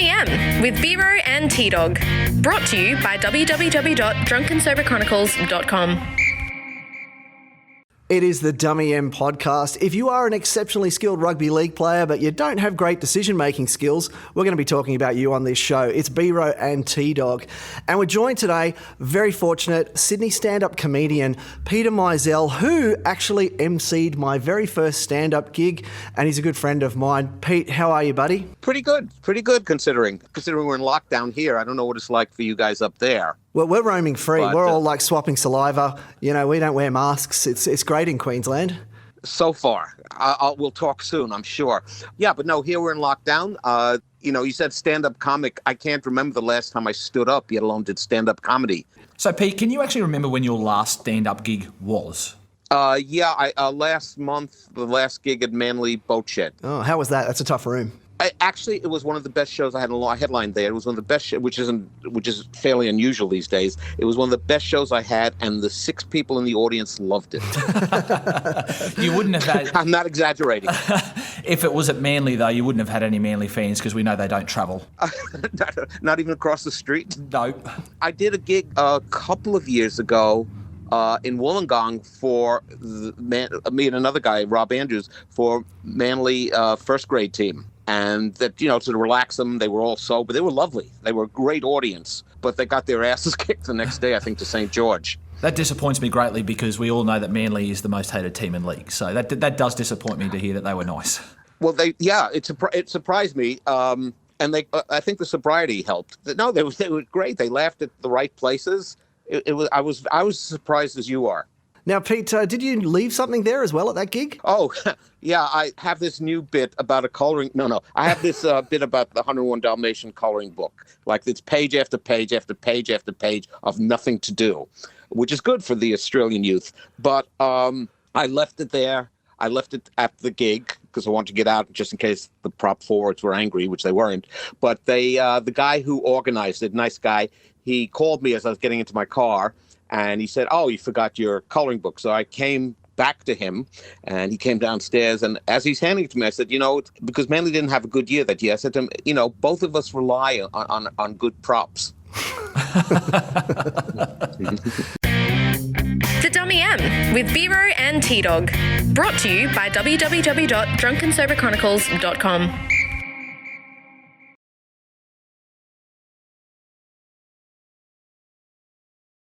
Dummy M with Vero and T-Dog. Brought to you by www.drunkensoberchronicles.com. It is the Dummy M podcast. If you are an exceptionally skilled rugby league player but you don't have great decision-making skills, we're going to be talking about you on this show. It's Vero and T-Dog. And we're joined today, very fortunate, Sydney stand-up comedian Peter Meisel, who actually emceed my very first stand-up gig, and he's a good friend of mine. Pete, how are you, buddy? Pretty good considering we're in lockdown here. I don't know what it's like for you guys up there. Well, we're roaming free. But, we're all like swapping saliva. You know, we don't wear masks. It's great in Queensland. So far. We'll talk soon, I'm sure. Yeah, but no, here we're in lockdown. You said stand-up comic. I can't remember the last time I stood up, let alone did stand-up comedy. So, Pete, can you actually remember when your last stand-up gig was? Last month, the last gig at Manly Boat Shed. Oh, how was that? That's a tough room. It was one of the best shows I had. I headlined there. It was one of the best, which is fairly unusual these days. It was one of the best shows I had, and the 6 people in the audience loved it. You wouldn't have had... I'm not exaggerating. If it was at Manly, though, you wouldn't have had any Manly fans because we know they don't travel. Not even across the street? No. I did a gig a couple of years ago in Wollongong for me and another guy, Rob Andrews, for Manly first grade team. And that, to relax them, they were all sober. They were lovely. They were a great audience, but they got their asses kicked the next day, I think, to St. George. That disappoints me greatly because we all know that Manly is the most hated team in league. So that does disappoint me to hear that they were nice. Well, it surprised me. And I think the sobriety helped. No, they were great. They laughed at the right places. I was as surprised as you are. Now, Pete, did you leave something there as well at that gig? Oh, yeah, I have this new bit about a coloring... No, I have this bit about the 101 Dalmatian coloring book. Like, it's page after page after page after page of nothing to do, which is good for the Australian youth. But I left it there. I left it at the gig because I wanted to get out just in case the prop forwards were angry, which they weren't. But the guy who organized it, nice guy, he called me as I was getting into my car, and he said, "Oh, you forgot your coloring book." So I came back to him, and he came downstairs. And as he's handing it to me, I said, because Manly didn't have a good year that year, I said to him, both of us rely on good props. The Dummy M with Vero and T-Dog. Brought to you by www.drunkensoberchronicles.com.